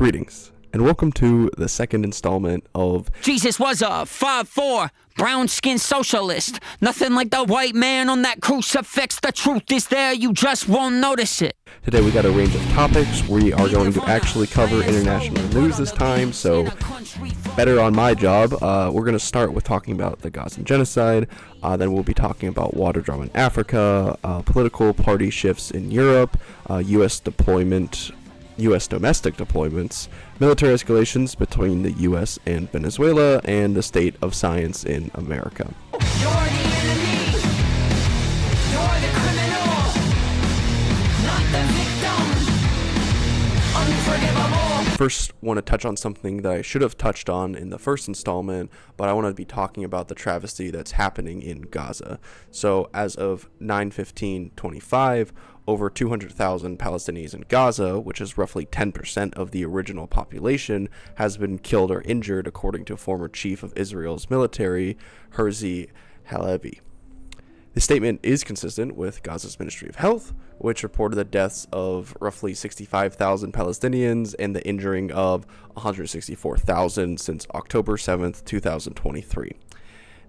Greetings, and welcome to the second installment of Jesus was a 5'4", brown-skinned socialist. Nothing like the white man on that crucifix. The truth is there, you just won't notice it. Today we got a range of topics. We are going to actually cover international news this time, so better on my job. We're going to start with talking about the Gaza genocide. Then we'll be talking about water drama in Africa, political party shifts in Europe, U.S. domestic deployments, military escalations between the US and Venezuela, and the state of science in America. You're the enemy. You're the criminal. Not the victim. Unforgivable. First, want to touch on something that I should have touched on in the first installment, but I want to be talking about the travesty that's happening in Gaza. So, as of 9/15/25, over 200,000 Palestinians in Gaza, which is roughly 10% of the original population, has been killed or injured, according to former chief of Israel's military, Herzi Halevi. The statement is consistent with Gaza's Ministry of Health, which reported the deaths of roughly 65,000 Palestinians and the injuring of 164,000 since October 7th, 2023.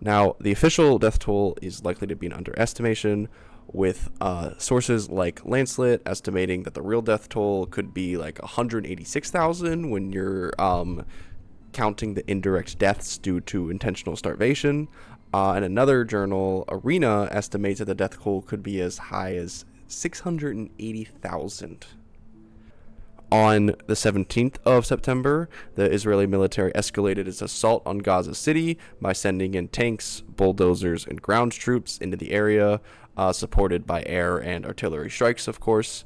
Now, the official death toll is likely to be an underestimation, with sources like Lancelet estimating that the real death toll could be like 186,000 when you're counting the indirect deaths due to intentional starvation. And another journal, Arena, estimates that the death toll could be as high as 680,000. On the 17th of September, the Israeli military escalated its assault on Gaza City by sending in tanks, bulldozers, and ground troops into the area, supported by air and artillery strikes, of course.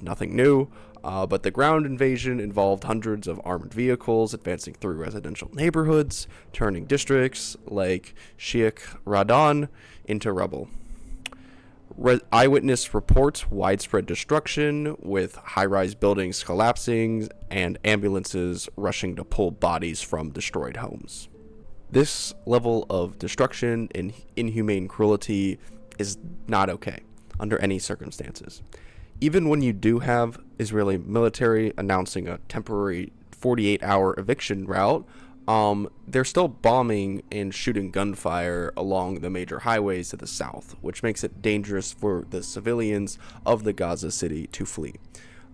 Nothing new, but the ground invasion involved hundreds of armored vehicles advancing through residential neighborhoods, turning districts like Sheikh Radon into rubble. Eyewitness reports widespread destruction, with high-rise buildings collapsing and ambulances rushing to pull bodies from destroyed homes. This level of destruction and inhumane cruelty is not okay under any circumstances. Even when you do have Israeli military announcing a temporary 48-hour eviction route, they're still bombing and shooting gunfire along the major highways to the south, which makes it dangerous for the civilians of the Gaza city to flee.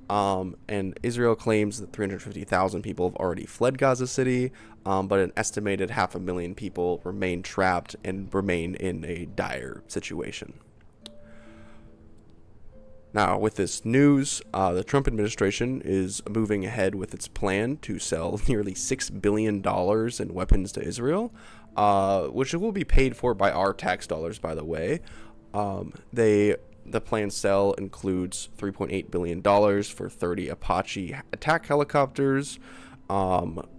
And Israel claims that 350,000 people have already fled Gaza City, but an estimated 500,000 people remain trapped and remain in a dire situation. Now, with this news, the Trump administration is moving ahead with its plan to sell nearly $6 billion in weapons to Israel, which will be paid for by our tax dollars, by the way. The planned sale includes $3.8 billion for 30 Apache attack helicopters,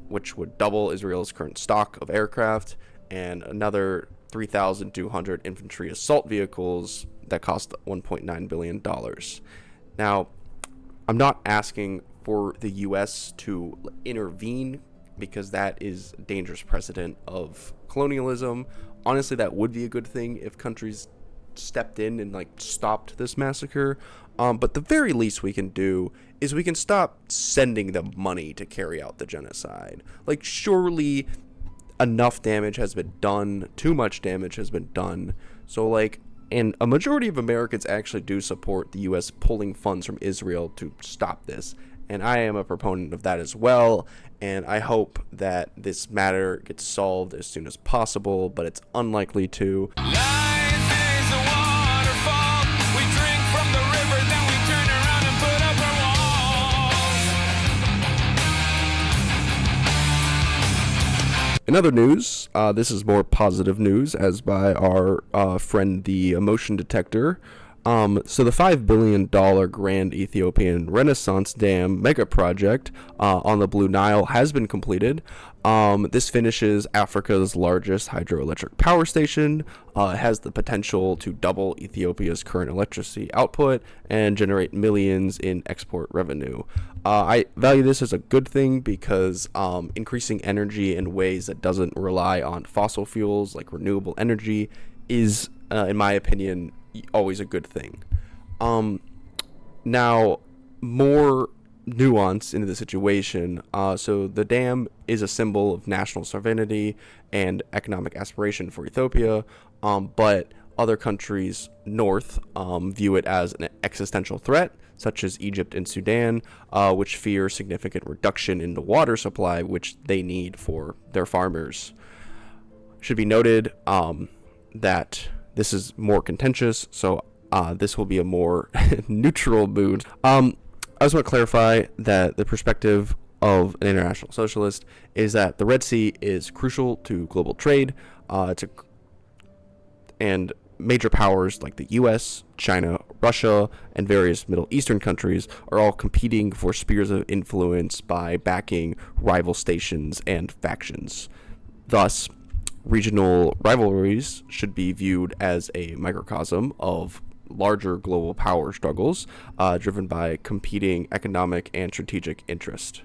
which would double Israel's current stock of aircraft, and another 3,200 infantry assault vehicles that cost $1.9 billion. Now, I'm not asking for the U.S. to intervene, because that is a dangerous precedent of colonialism. Honestly, that would be a good thing if countries stepped in and stopped this massacre. But the very least we can do is we can stop sending them money to carry out the genocide. Surely enough damage has been done. Too much damage has been done. So and a majority of Americans actually do support the U.S. pulling funds from Israel to stop this. And I am a proponent of that as well. And I hope that this matter gets solved as soon as possible, but it's unlikely to. In other news, this is more positive news, as by our friend the emotion detector. So the $5 billion Grand Ethiopian Renaissance Dam mega project on the Blue Nile has been completed. This finishes Africa's largest hydroelectric power station. It has the potential to double Ethiopia's current electricity output and generate millions in export revenue. I value this as a good thing because increasing energy in ways that doesn't rely on fossil fuels like renewable energy is, in my opinion, always a good thing. Now, more nuance into the situation. So the dam is a symbol of national sovereignty and economic aspiration for Ethiopia, but other countries north view it as an existential threat, such as Egypt and Sudan, which fear significant reduction in the water supply which they need for their farmers. Should be noted that this is more contentious, so this will be a more neutral mood. I just want to clarify that the perspective of an international socialist is that the Red Sea is crucial to global trade, and major powers like the US, China, Russia, and various Middle Eastern countries are all competing for spheres of influence by backing rival stations and factions. Thus, regional rivalries should be viewed as a microcosm of larger global power struggles driven by competing economic and strategic interest.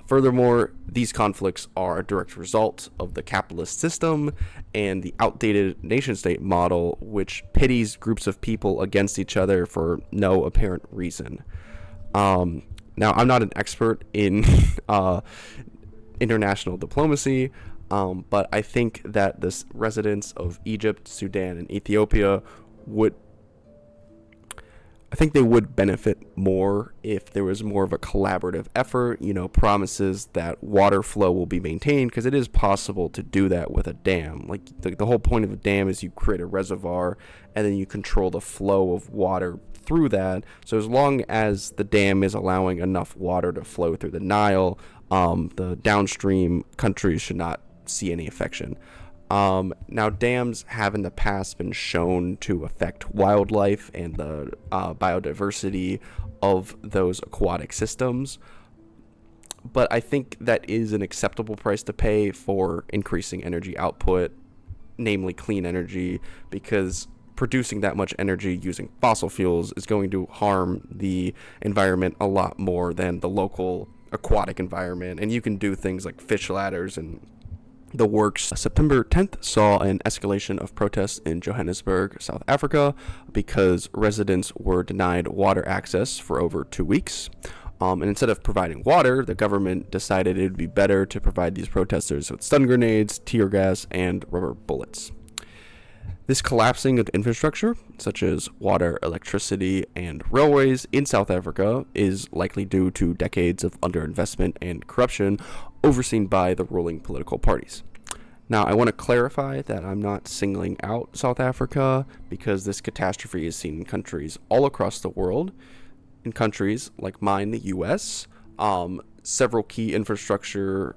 Furthermore, these conflicts are a direct result of the capitalist system and the outdated nation-state model, which pities groups of people against each other for no apparent reason. Now, I'm not an expert in international diplomacy, but I think that the residents of Egypt, Sudan, and Ethiopia would benefit more if there was more of a collaborative effort, promises that water flow will be maintained, because it is possible to do that with a dam. Like the whole point of a dam is you create a reservoir and then you control the flow of water through that. So as long as the dam is allowing enough water to flow through the Nile, the downstream countries should not see any affection. Now, dams have in the past been shown to affect wildlife and the biodiversity of those aquatic systems, but I think that is an acceptable price to pay for increasing energy output, namely clean energy, because producing that much energy using fossil fuels is going to harm the environment a lot more than the local aquatic environment. And you can do things like fish ladders and the works. September 10th saw an escalation of protests in Johannesburg, South Africa, because residents were denied water access for over 2 weeks. And instead of providing water, the government decided it would be better to provide these protesters with stun grenades, tear gas, and rubber bullets. This collapsing of infrastructure, such as water, electricity, and railways in South Africa, is likely due to decades of underinvestment and corruption overseen by the ruling political parties. Now, I want to clarify that I'm not singling out South Africa, because this catastrophe is seen in countries all across the world. In countries like mine, the US, several key infrastructure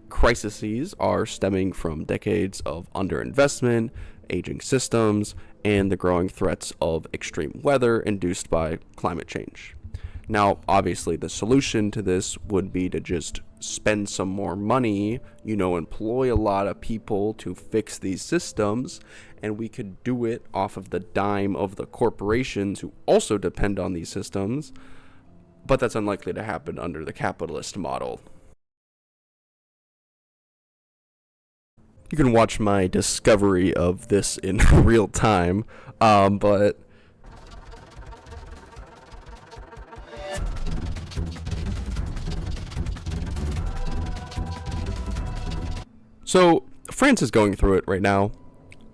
crises are stemming from decades of underinvestment, aging systems, and the growing threats of extreme weather induced by climate change. Now, obviously, the solution to this would be to just spend some more money, employ a lot of people to fix these systems, and we could do it off of the dime of the corporations who also depend on these systems, but that's unlikely to happen under the capitalist model. You can watch my discovery of this in real time, but so France is going through it right now.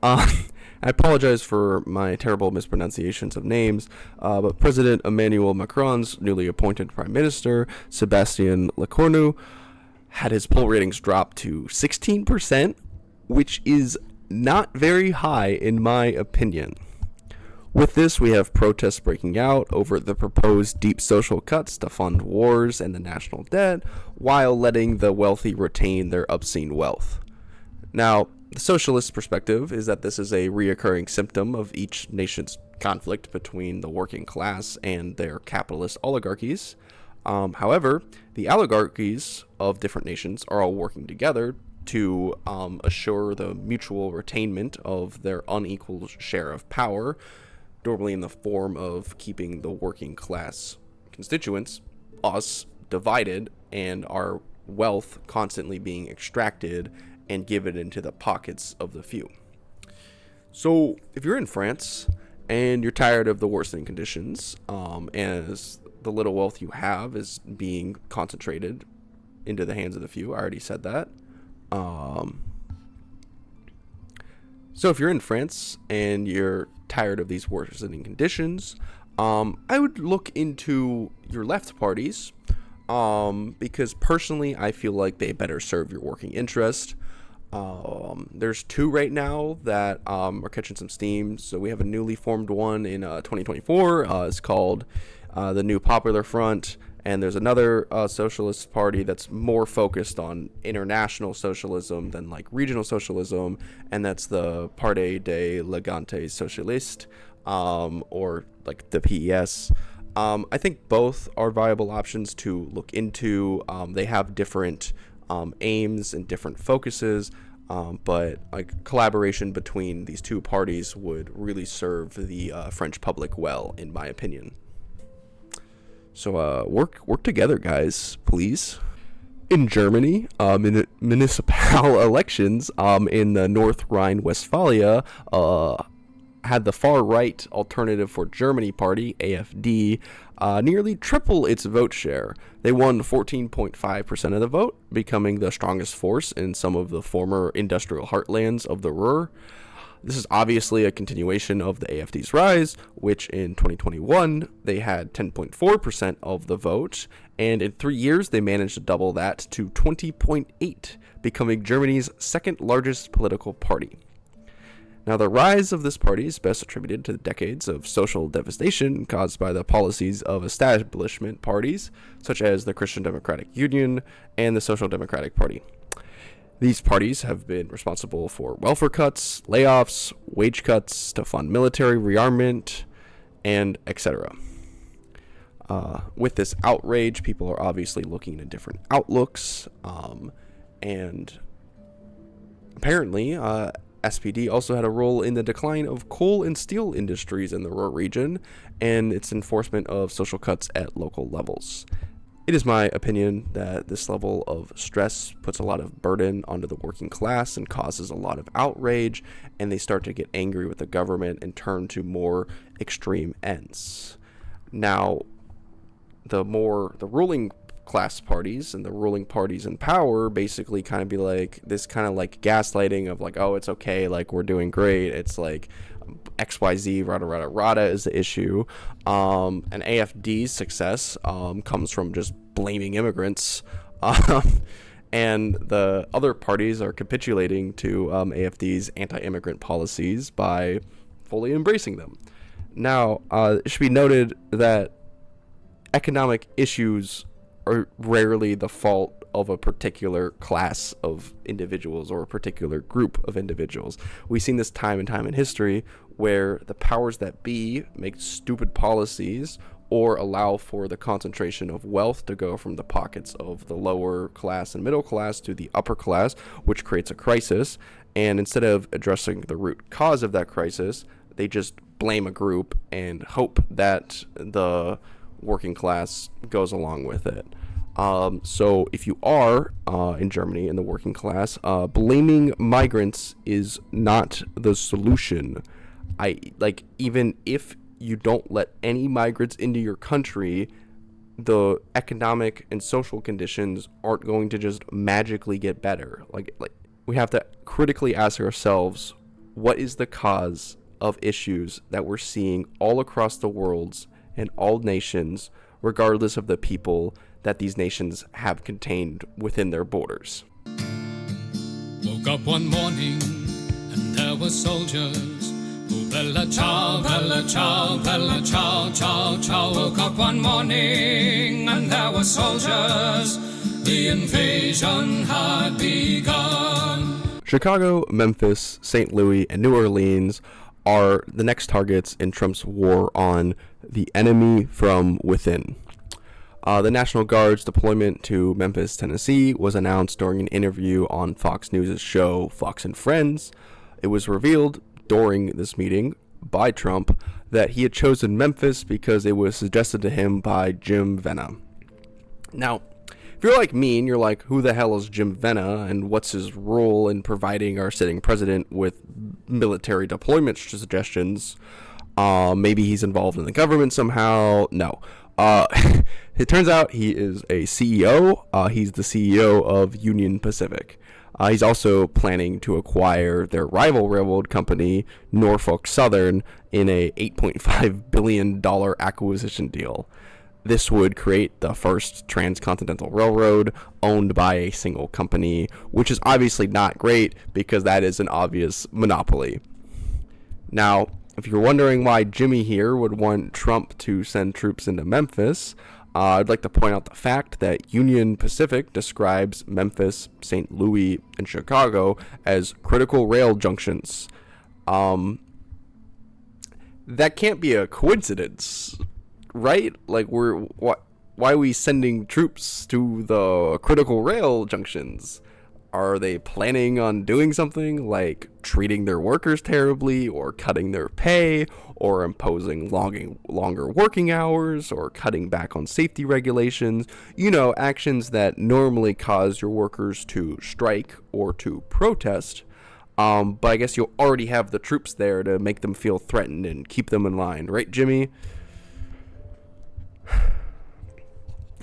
I apologize for my terrible mispronunciations of names, but President Emmanuel Macron's newly appointed Prime Minister, Sébastien Lecornu, had his poll ratings drop to 16%, which is not very high in my opinion. With this, we have protests breaking out over the proposed deep social cuts to fund wars and the national debt, while letting the wealthy retain their obscene wealth. Now, the socialist perspective is that this is a reoccurring symptom of each nation's conflict between the working class and their capitalist oligarchies. However, the oligarchies of different nations are all working together to assure the mutual retainment of their unequal share of power, normally in the form of keeping the working class constituents, us, divided, and our wealth constantly being extracted and given into the pockets of the few. So if you're in France and you're tired of the worsening conditions, as the little wealth you have is being concentrated into the hands of the few. I already said that. So if you're in France and you're tired of these worsening conditions, I would look into your left parties, because personally I feel like they better serve your working interest. There's two right now that are catching some steam. So we have a newly formed one in 2024. It's called the New Popular Front. And there's another socialist party that's more focused on international socialism than like regional socialism, and that's the Parti des Legantes Socialistes, or like the PES. I think both are viable options to look into. They have different aims and different focuses, but like collaboration between these two parties would really serve the French public well, in my opinion. So work together, guys, please. In Germany, municipal elections in the North Rhine-Westphalia had the far-right Alternative for Germany party, AfD, nearly triple its vote share. They won 14.5% of the vote, becoming the strongest force in some of the former industrial heartlands of the Ruhr. This is obviously a continuation of the AfD's rise, which in 2021, they had 10.4% of the vote, and in 3 years, they managed to double that to 20.8%, becoming Germany's second largest political party. Now, the rise of this party is best attributed to the decades of social devastation caused by the policies of establishment parties, such as the Christian Democratic Union and the Social Democratic Party. These parties have been responsible for welfare cuts, layoffs, wage cuts to fund military rearmament, and etc. With this outrage, people are obviously looking at different outlooks, and apparently SPD also had a role in the decline of coal and steel industries in the Ruhr region and its enforcement of social cuts at local levels. It is my opinion that this level of stress puts a lot of burden onto the working class and causes a lot of outrage, and they start to get angry with the government and turn to more extreme ends. Now, the ruling class parties and the ruling parties in power basically kind of be like this kind of like gaslighting of like, oh, it's okay, like we're doing great. It's like XYZ, rada is the issue. And AfD's success comes from just blaming immigrants. And the other parties are capitulating to AfD's anti-immigrant policies by fully embracing them. Now, it should be noted that economic issues are rarely the fault of a particular class of individuals or a particular group of individuals. We've seen this time and time in history where the powers that be make stupid policies or allow for the concentration of wealth to go from the pockets of the lower class and middle class to the upper class, which creates a crisis. And instead of addressing the root cause of that crisis, they just blame a group and hope that the working class goes along with it. So if you are in Germany in the working class, blaming migrants is not the solution. Even if you don't let any migrants into your country, the economic and social conditions aren't going to just magically get better. Like we have to critically ask ourselves, what is the cause of issues that we're seeing all across the world and all nations, regardless of the people that these nations have contained within their borders. Woke up one morning and there were soldiers. Oh, bella ciao, bella ciao, bella ciao, ciao, ciao. Woke up one morning and there were soldiers. The invasion had begun. Chicago, Memphis, St. Louis, and New Orleans are the next targets in Trump's war on the enemy from within. The National Guard's deployment to Memphis, Tennessee was announced during an interview on Fox News' show Fox and Friends. It was revealed during this meeting by Trump that he had chosen Memphis because it was suggested to him by Jim Venna. Now, if you're like me and you're like, who the hell is Jim Venna and what's his role in providing our sitting president with military deployment suggestions? Maybe he's involved in the government somehow. No. Uh, it turns out he is a CEO. He's the CEO of Union Pacific. He's also planning to acquire their rival railroad company, Norfolk Southern, in a $8.5 billion acquisition deal. This would create the first transcontinental railroad owned by a single company, which is obviously not great because that is an obvious monopoly. Now, if you're wondering why Jimmy here would want Trump to send troops into Memphis, I'd like to point out the fact that Union Pacific describes Memphis, St. Louis, and Chicago as critical rail junctions. That can't be a coincidence, right? Like, why are we sending troops to the critical rail junctions? Are they planning on doing something like treating their workers terribly, or cutting their pay, or imposing longer working hours, or cutting back on safety regulations? You know, actions that normally cause your workers to strike or to protest. But I guess you already have the troops there to make them feel threatened and keep them in line, right, Jimmy?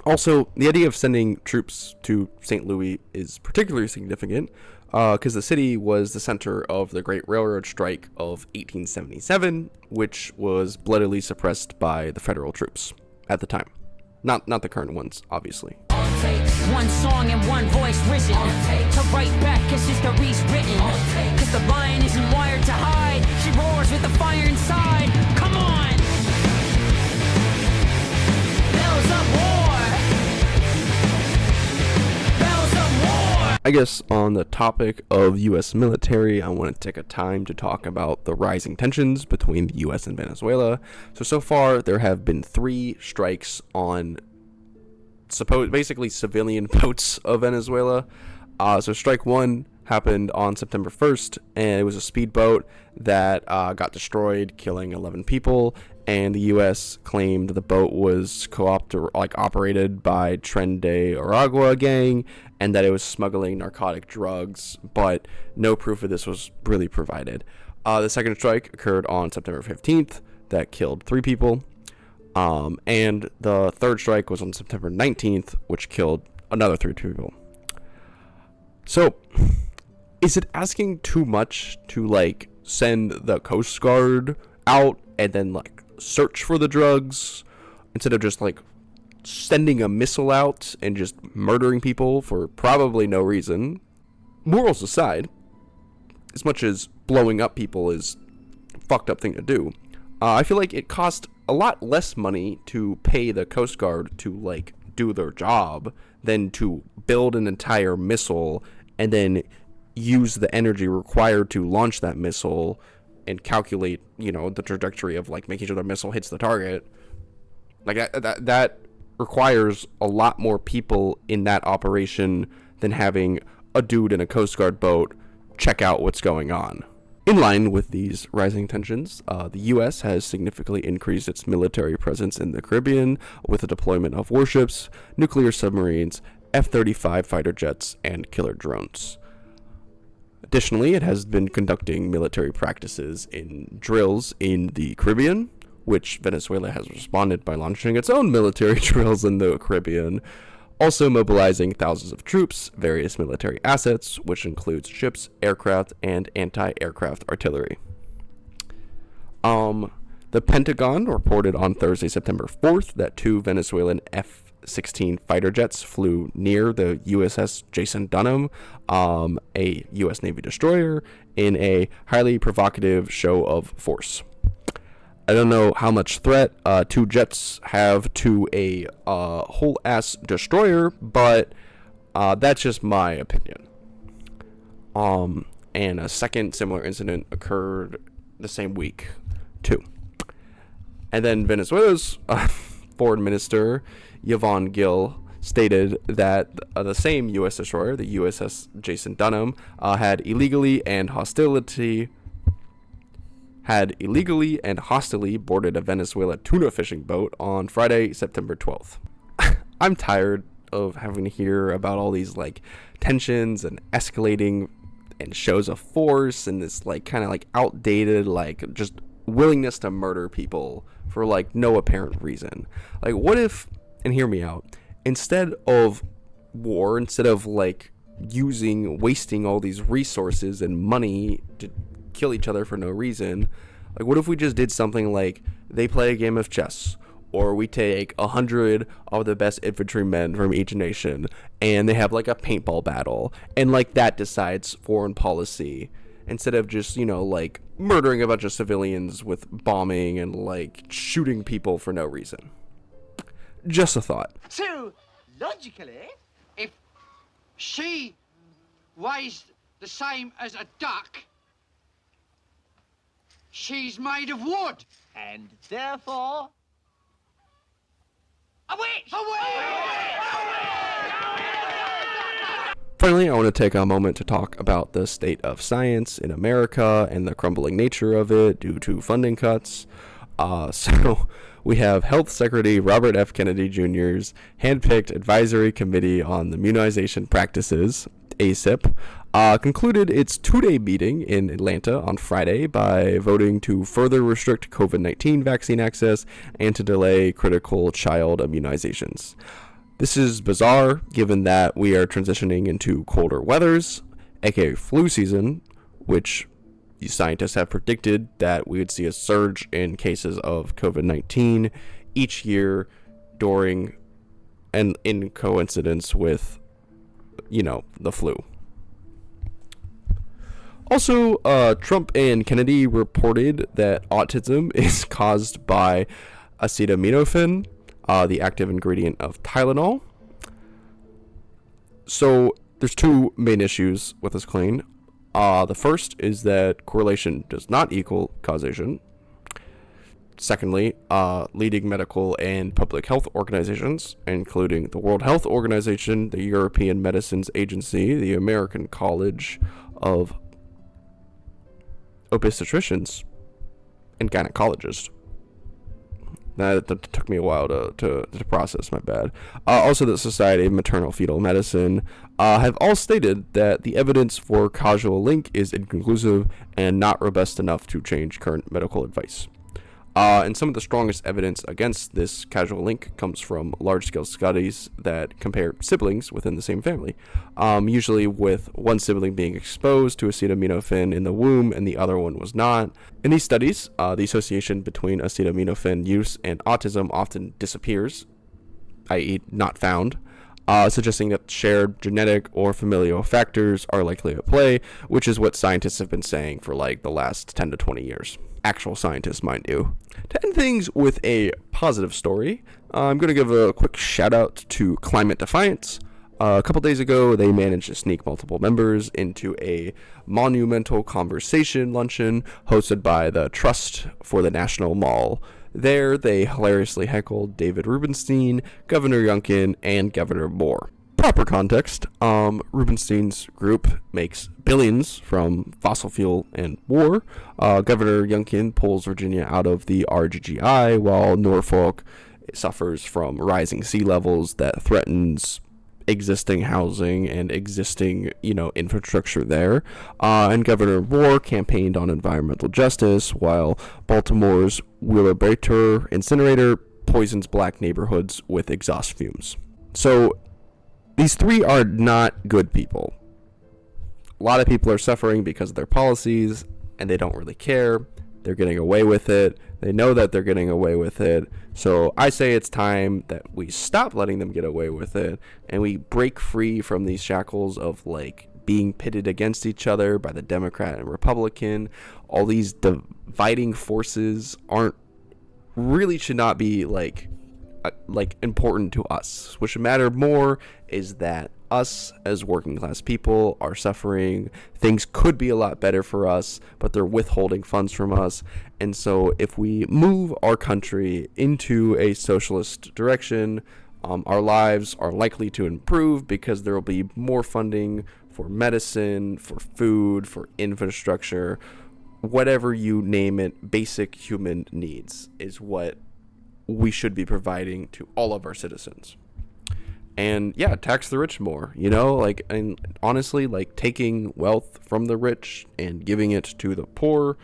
Also, the idea of sending troops to St. Louis is particularly significant because the city was the center of the Great Railroad Strike of 1877, which was bloodily suppressed by the federal troops at the time. Not the current ones, obviously. One song and one voice risen to write back as history's written. Cause the lion isn't wired to hide. She roars with the fire inside. Come on! Bells of war! I guess on the topic of U.S. military, I want to take a time to talk about the rising tensions between the U.S. and Venezuela. So far, there have been 3 strikes on basically civilian boats of Venezuela. So strike 1 happened on September 1st, and it was a speedboat that got destroyed, killing 11 people. And the U.S. claimed the boat was operated by Tren de Aragua gang, and that it was smuggling narcotic drugs, but no proof of this was really provided. The second strike occurred on September 15th, that killed 3 people, and the third strike was on September 19th, which killed another 3 people. So, is it asking too much to, send the Coast Guard out and then, search for the drugs instead of just sending a missile out and just murdering people for probably no reason? Morals aside, as much as blowing up people is a fucked up thing to do, I feel like it cost a lot less money to pay the Coast Guard to do their job than to build an entire missile and then use the energy required to launch that missile and calculate, the trajectory of making sure the missile hits the target. That requires a lot more people in that operation than having a dude in a Coast Guard boat check out what's going on. In line with these rising tensions, the U.S. has significantly increased its military presence in the Caribbean with the deployment of warships, nuclear submarines, F-35 fighter jets, and killer drones. Additionally, it has been conducting military practices in drills in the Caribbean, which Venezuela has responded by launching its own military drills in the Caribbean, also mobilizing thousands of troops, various military assets, which includes ships, aircraft, and anti-aircraft artillery. The Pentagon reported on Thursday, September 4th, that 2 Venezuelan F-16 fighter jets flew near the USS Jason Dunham, a U.S. Navy destroyer, in a highly provocative show of force. I don't know how much threat 2 jets have to a whole-ass destroyer, but that's just my opinion. And a second similar incident occurred the same week, too. And then Venezuela's foreign minister, Yvonne Gill, stated that the same U.S. destroyer, the USS Jason Dunham, had illegally and hostilely boarded a Venezuela tuna fishing boat on Friday, September 12th. I'm tired of having to hear about all these tensions and escalating and shows of force and this kind of outdated just willingness to murder people for like no apparent reason. Like, what if, and hear me out, instead of war, instead of like wasting all these resources and money to kill each other for no reason, like what if we just did something like they play a game of chess, or we take 100 of the best infantrymen from each nation and they have like a paintball battle, and like that decides foreign policy, instead of just, you know, like murdering a bunch of civilians with bombing and like shooting people for no reason. Just a thought. So, logically, if she weighs the same as a duck, she's made of wood. And therefore, a witch! A witch! Finally, I want to take a moment to talk about the state of science in America and the crumbling nature of it due to funding cuts. So we have Health Secretary Robert F. Kennedy Jr.'s handpicked advisory committee on the immunization practices, ACIP, concluded its 2-day meeting in Atlanta on Friday by voting to further restrict COVID-19 vaccine access and to delay critical child immunizations. This is bizarre given that we are transitioning into colder weathers, aka flu season, which scientists have predicted that we would see a surge in cases of COVID-19 each year during and in coincidence with, you know, the flu. Also, Trump and Kennedy reported that autism is caused by acetaminophen, the active ingredient of Tylenol. So there's two main issues with this claim. The first is that correlation does not equal causation. Secondly, leading medical and public health organizations, including the World Health Organization, the European Medicines Agency, the American College of Obstetricians, and Gynecologists. That took me a while to process, my bad. Also, the Society of Maternal Fetal Medicine have all stated that the evidence for causal link is inconclusive and not robust enough to change current medical advice. And some of the strongest evidence against this causal link comes from large-scale studies that compare siblings within the same family, usually with one sibling being exposed to acetaminophen in the womb and the other one was not. In these studies, the association between acetaminophen use and autism often disappears, i.e. not found, suggesting that shared genetic or familial factors are likely at play, which is what scientists have been saying for like the last 10 to 20 years. Actual scientists, mind you. To end things with a positive story, I'm going to give a quick shout out to Climate Defiance. A couple days ago, they managed to sneak multiple members into a monumental conversation luncheon hosted by the Trust for the National Mall. There, they hilariously heckled David Rubenstein, Governor Youngkin, and Governor Moore. Proper context, Rubenstein's group makes billions from fossil fuel and war. Governor Youngkin pulls Virginia out of the RGGI, while Norfolk suffers from rising sea levels that threatens existing housing and existing, infrastructure there. And Governor Moore campaigned on environmental justice, while Baltimore's Wheelabrator incinerator poisons black neighborhoods with exhaust fumes. So, these three are not good people. A lot of people are suffering because of their policies, and they don't really care. They're getting away with it. They know that they're getting away with it. So I say it's time that we stop letting them get away with it, and we break free from these shackles of, being pitted against each other by the Democrat and Republican. All these dividing forces should not be, important to us. What should matter more is that us as working class people are suffering. Things could be a lot better for us, but they're withholding funds from us. And so if we move our country into a socialist direction, our lives are likely to improve because there will be more funding for medicine, for food, for infrastructure, whatever you name it. Basic human needs is what we should be providing to all of our citizens. And yeah, tax the rich more, and honestly, taking wealth from the rich and giving it to the poor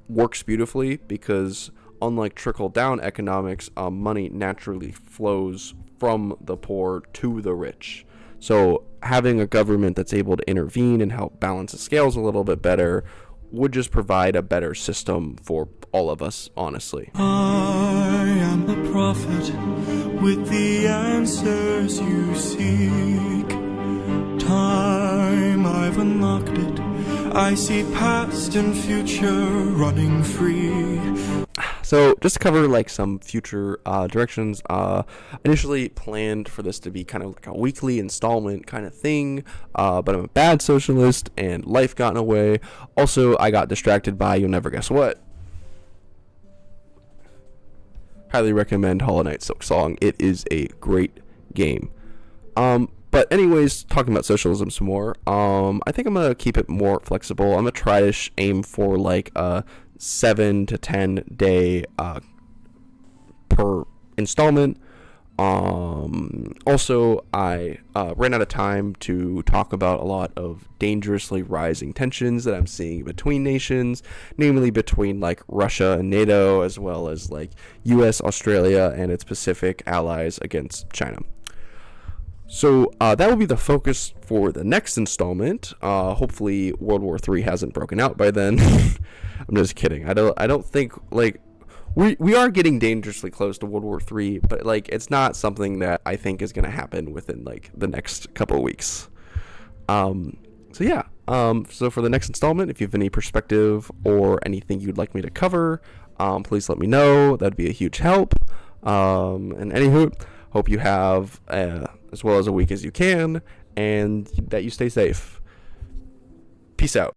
works beautifully because unlike trickle-down economics, money naturally flows from the poor to the rich. So having a government that's able to intervene and help balance the scales a little bit better would just provide a better system for all of us, honestly. I am the prophet with the answers you seek. Time, I've unlocked it. I see past and future running free. So just to cover like some future directions, initially planned for this to be kind of like a weekly installment kind of thing, but I'm a bad socialist and life got in the way. Also, I got distracted by You'll Never Guess What. Highly recommend Hollow Knight Silk Song. It is a great game. But anyways, talking about socialism some more, I think I'm going to keep it more flexible. I'm going to try to aim for like a 7 to 10 day per installment. Also, I ran out of time to talk about a lot of dangerously rising tensions that I'm seeing between nations, namely between like Russia and NATO, as well as like US, Australia, and its Pacific allies against China. So that will be the focus for the next installment. Hopefully World War III hasn't broken out by then. I'm just kidding. I don't think like we are getting dangerously close to World War III, but like it's not something that I think is going to happen within like the next couple of weeks. So yeah. So for the next installment, if you have any perspective or anything you'd like me to cover, please let me know. That'd be a huge help. And anywho, hope you have as well as a week as you can, and that you stay safe. Peace out.